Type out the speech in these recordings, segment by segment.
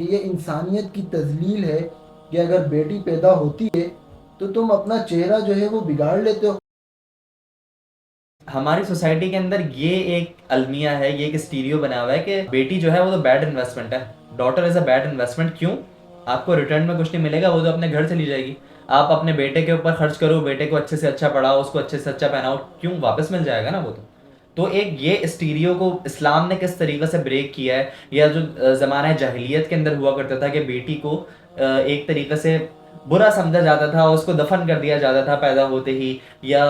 یہ انسانیت کی تذلیل ہے کہ اگر بیٹی پیدا ہوتی ہے تو تم اپنا چہرہ جو ہے وہ بگاڑ لیتے ہو. ہماری سوسائٹی کے اندر یہ ایک المیہ ہے، یہ ایک اسٹیریو بنا ہوا ہے کہ بیٹی جو ہے وہ تو بیڈ انویسٹمنٹ ہے. Daughter is a bad investment. کیوں؟ آپ کو ریٹرن میں کچھ نہیں ملے گا، وہ تو اپنے گھر چلی جائے گی. آپ اپنے بیٹے کے اوپر خرچ کرو، بیٹے کو اچھے سے اچھا پڑھاؤ، اس کو اچھے سے اچھا پہناؤ، کیوں؟ واپس مل جائے گا نا وہ تو ایک یہ اسٹیریو کو اسلام نے کس طریقے سے بریک کیا ہے. یا جو زمانہ جاہلیت کے اندر ہوا کرتا تھا کہ بیٹی کو ایک طریقے سے برا سمجھا جاتا تھا، اس کو دفن کر دیا جاتا تھا پیدا ہوتے ہی. یا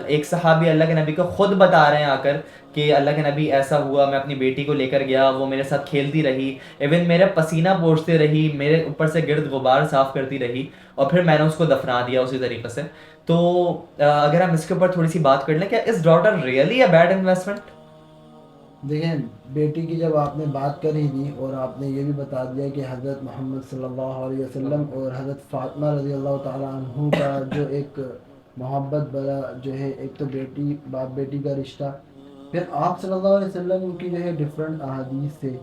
ایک صحابی اللہ کے نبی کو خود بتا رہے ہیں آ کر کہ اللہ کے نبی ایسا ہوا، میں اپنی بیٹی کو لے کر گیا، وہ میرے ساتھ کھیلتی رہی، ایون میرا پسینہ پوچھتے رہی، میرے اوپر سے گرد غبار صاف کرتی رہی، اور پھر میں نے اس کو دفنا دیا اسی طریقے سے. تو اگر ہم اس کے اوپر تھوڑی سی بات کر لیں، کیا اس daughter really a bad investment? دیکھیں، بیٹی کی جب آپ نے بات کر ہی دی اور آپ نے یہ بھی بتا دیا کہ حضرت محمد صلی اللہ علیہ وسلم اور حضرت فاطمہ رضی اللہ تعالیٰ عنہ کا جو ایک محبت بڑا جو ہے، ایک تو بیٹی باپ بیٹی کا رشتہ، پھر آپ صلی اللہ علیہ وسلم کی جو ہے ڈفرینٹ احادیث تھے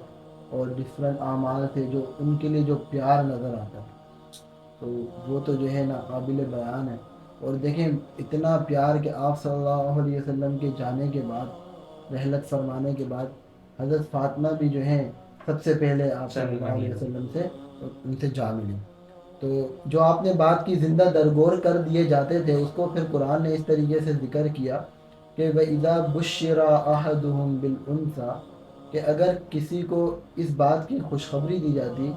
اور ڈفرینٹ اعمال تھے جو ان کے لیے جو پیار نظر آتا ہے، تو وہ تو جو ہے نا قابل بیان ہے. اور دیکھیں، اتنا پیار کہ آپ صلی اللہ علیہ وسلم کے جانے کے بعد، رحلت فرمانے کے بعد، حضرت فاطمہ بھی جو ہیں سب سے پہلے آپ صلی اللہ علیہ وسلم سے ان سے جا ملی. تو جو آپ نے بات کی زندہ درگور کر دیے جاتے تھے، اس کو پھر قرآن نے اس طریقے سے ذکر کیا کہ وَإِذَا بُشِّرَ أَحَدُهُمْ بِالْأُنثَىٰ، کہ اگر کسی کو اس بات کی خوشخبری دی جاتی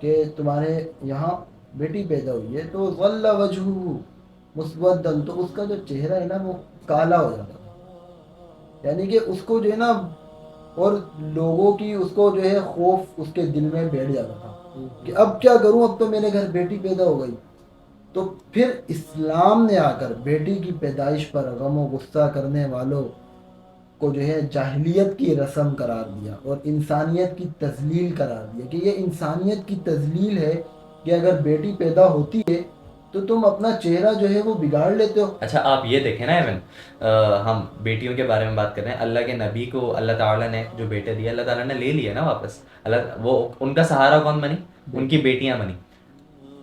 کہ تمہارے یہاں بیٹی پیدا ہوئی ہے، تو ظَلَّ وَجْهُهُ مُسْوَدًّا، تو اس کا جو چہرہ ہے نا وہ کالا ہو جاتا تھا. یعنی کہ اس کو جو ہے نا، اور لوگوں کی اس کو جو ہے خوف اس کے دل میں بیٹھ جاتا تھا کہ اب کیا کروں، اب تو میرے گھر بیٹی پیدا ہو گئی. تو پھر اسلام نے آ کر بیٹی کی پیدائش پر غم و غصہ کرنے والوں کو جو ہے جاہلیت کی رسم قرار دیا اور انسانیت کی تذلیل قرار دیا کہ یہ انسانیت کی تذلیل ہے کہ اگر بیٹی پیدا ہوتی ہے تو تم اپنا چہرہ جو ہے وہ بگاڑ لیتے ہو. اچھا آپ یہ دیکھیں نا ایون، ہم بیٹیوں کے بارے میں بات کر رہے ہیں. اللہ کے نبی کو اللہ تعالیٰ نے جو بیٹے دیے، اللہ تعالیٰ نے لے لیے نا واپس. وہ ان کا سہارا کون بنی؟ ان کی بیٹیاں بنی.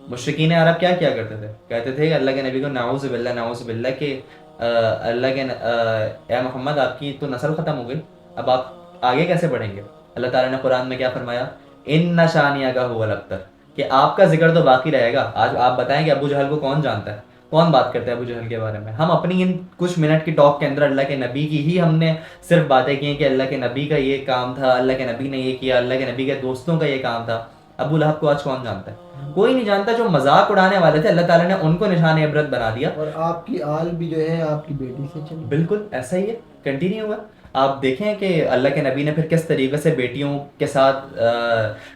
مشرکین عرب کیا کیا کرتے تھے؟ کہتے تھے کہ اللہ کے نبی کو نعوذ باللہ نعوذ باللہ کہ اللہ کے اے محمد آپ کی تو نسل ختم ہو گئی، اب آپ آگے کیسے بڑھیں گے؟ اللہ تعالیٰ نے قرآن میں کیا فرمایا؟ ان شانیہ کا هو الابتر، کہ آپ کا ذکر تو باقی رہے گا. آج آپ بتائیں کہ ابو جہل کو کون جانتا ہے؟ کون بات کرتا ہے ابو جہل کے بارے میں؟ ہم اپنی ان کچھ منٹ کی ٹاک کے اندر اللہ کے نبی کی ہی ہم نے صرف باتیں کی ہیں کہ اللہ کے نبی کا یہ کام تھا، اللہ کے نبی نے یہ کیا، اللہ کے نبی کے دوستوں کا یہ کام تھا. ابو لہب کو آج کون جانتا ہے؟ کوئی نہیں جانتا. جو مذاق اڑانے والے تھے اللہ تعالیٰ نے ان کو نشان عبرت بنا دیا. اور آپ کی آل بھی جو ہے آپ کی بیٹی سے چلی. بالکل ایسا ہی ہے، کنٹینیو ہوا. آپ دیکھیں کہ اللہ کے نبی نے پھر کس طریقے سے بیٹیوں کے ساتھ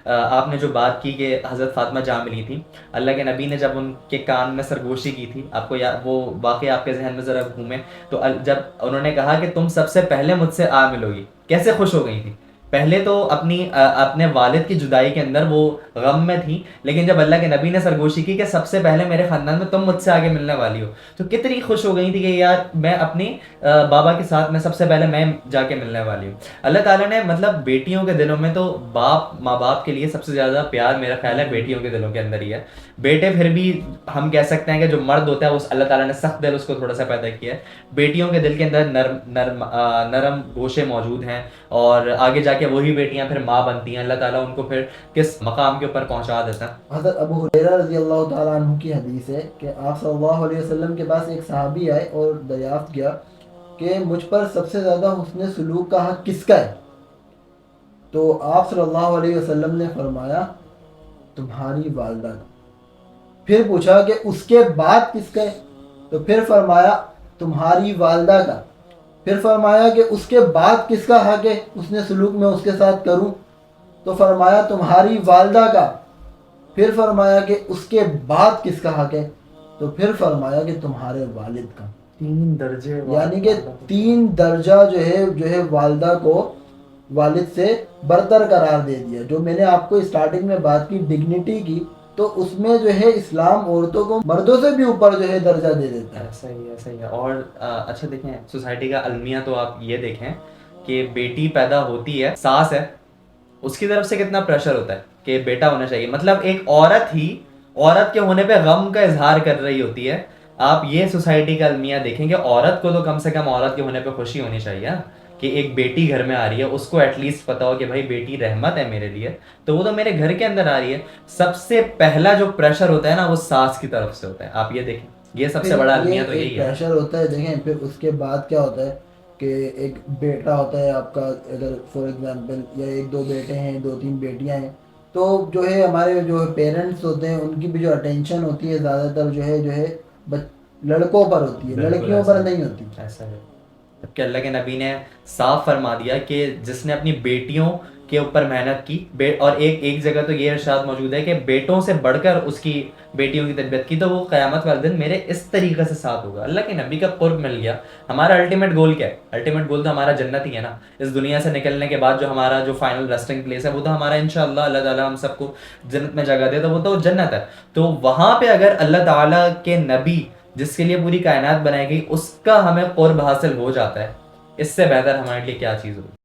آپ نے جو بات کی کہ حضرت فاطمہ جا ملی تھی، اللہ کے نبی نے جب ان کے کان میں سرگوشی کی تھی، آپ کو وہ واقعہ آپ کے ذہن میں ذرا گھومے تو جب انہوں نے کہا کہ تم سب سے پہلے مجھ سے آ ملو گی، کیسے خوش ہو گئی تھی. پہلے تو اپنے والد کی جدائی کے اندر وہ غم میں تھی، لیکن جب اللہ کے نبی نے سرگوشی کی کہ سب سے پہلے میرے خاندان میں تم مجھ سے آگے ملنے والی ہو، تو کتنی خوش ہو گئی تھی کہ یار میں اپنی بابا کے ساتھ میں سب سے پہلے میں جا کے ملنے والی ہوں. اللہ تعالیٰ نے مطلب بیٹیوں کے دلوں میں تو ماں باپ کے لیے سب سے زیادہ پیار میرا خیال ہے بیٹیوں کے دلوں کے اندر ہی ہے. بیٹے پھر بھی ہم کہہ سکتے ہیں کہ جو مرد ہوتا ہے اس اللہ تعالیٰ نے سخت دل اس کو تھوڑا سا پیدا کیا ہے. بیٹیوں کے دل کے اندر نرم گوشے موجود ہیں، اور آگے جا کے وہی بیٹیاں پھر ماں بنتی ہیں. اللہ تعالیٰ ان کو پھر کس مقام کے اوپر پہنچا دیتا ہے. حضرت ابو ہریرہ رضی اللہ تعالیٰ عنہ کی حدیث ہے کہ آپ صلی اللہ علیہ وسلم کے پاس ایک صحابی آئے اور دریافت کیا کہ مجھ پر سب سے زیادہ حسن سلوک کا حق کس کا ہے؟ تو آپ صلی اللہ علیہ وسلم نے فرمایا تمہاری والدہ کا. پھر پوچھا کہ اس کے بعد کس کا ہے؟ تو پھر فرمایا تمہاری والدہ کا. پھر فرمایا کہ اس کے بعد کس کا حق ہے اس نے سلوک میں اس کے ساتھ کروں؟ تو فرمایا تمہاری والدہ کا. پھر فرمایا کہ اس کے بعد کس کا حق ہے؟ تو پھر فرمایا کہ تمہارے والد کا. 3 درجے، یعنی کہ 3 درجہ جو ہے والدہ کو والد سے برتر قرار دے دیا. جو میں نے آپ کو اسٹارٹنگ میں بات کی ڈگنیٹی کی، تو اس میں جو ہے اسلام عورتوں کو مردوں سے بھی اوپر جو ہے درجہ دے دیتا ہے. ایسا ہی ایسا ہی ہے. اور اچھا دیکھیں سوسائٹی کا المیہ تو آپ یہ دیکھیں کہ بیٹی پیدا ہوتی ہے، ساس ہے، اس کی طرف سے کتنا پریشر ہوتا ہے کہ بیٹا ہونا چاہیے. مطلب ایک عورت ہی عورت کے ہونے پہ غم کا اظہار کر رہی ہوتی ہے. آپ یہ سوسائٹی کا المیہ دیکھیں کہ عورت کو تو کم سے کم عورت کے ہونے پہ خوشی ہونی چاہیے کہ ایک بیٹی گھر میں آ رہی ہے, اس کو ایٹ لیسٹ پتا ہو کہ بھائی بیٹی رحمت ہے میرے لیے, تو وہ تو میرے گھر کے اندر آ رہی ہے. سب سے پہلا جو پریشر ہوتا ہے نا وہ ساس کی طرف سے ہوتا ہے. آپ یہ دیکھیں, یہ سب سے پھر بڑا یہ المیہ تو ایک یہی ہے. پریشر ہوتا ہے. دیکھیں پھر اس کے بعد کیا ہوتا ہے کہ ایک بیٹا ہوتا ہے آپ کا, اگر فار ایگزامپل یا ایک دو بیٹے ہیں, دو تین بیٹیاں ہیں, تو جو ہے ہمارے جو پیرنٹس ہوتے ہیں ان کی بھی جو اٹینشن ہوتی ہے زیادہ تر جو ہے لڑکوں پر ہوتی ہے, بالکل لڑکیوں ایسا پر ہے, نہیں ہوتی. ایسا ہے. جبکہ اللہ کے نبی نے صاف فرما دیا کہ جس نے اپنی بیٹیوں کے اوپر محنت کی, اور ایک جگہ تو یہ ارشاد موجود ہے کہ بیٹوں سے بڑھ کر اس کی بیٹیوں کی تربیت کی, تو وہ قیامت والے دن میرے اس طریقے سے ساتھ ہوگا. اللہ کے نبی کا قرب مل گیا. ہمارا الٹیمیٹ گول کیا ہے؟ الٹیمیٹ گول تو ہمارا جنت ہی ہے نا. اس دنیا سے نکلنے کے بعد جو ہمارا جو فائنل ریسٹنگ پلیس ہے وہ تو ہمارا انشاءاللہ اللہ تعالیٰ ہم سب کو جنت میں جگہ دے, تو وہ تو جنت ہے. تو وہاں پہ اگر اللہ تعالیٰ کے نبی جس کے لیے پوری کائنات بنائی گئی اس کا ہمیں قرب حاصل ہو جاتا ہے, اس سے بہتر ہمارے لیے کیا چیز ہوگی.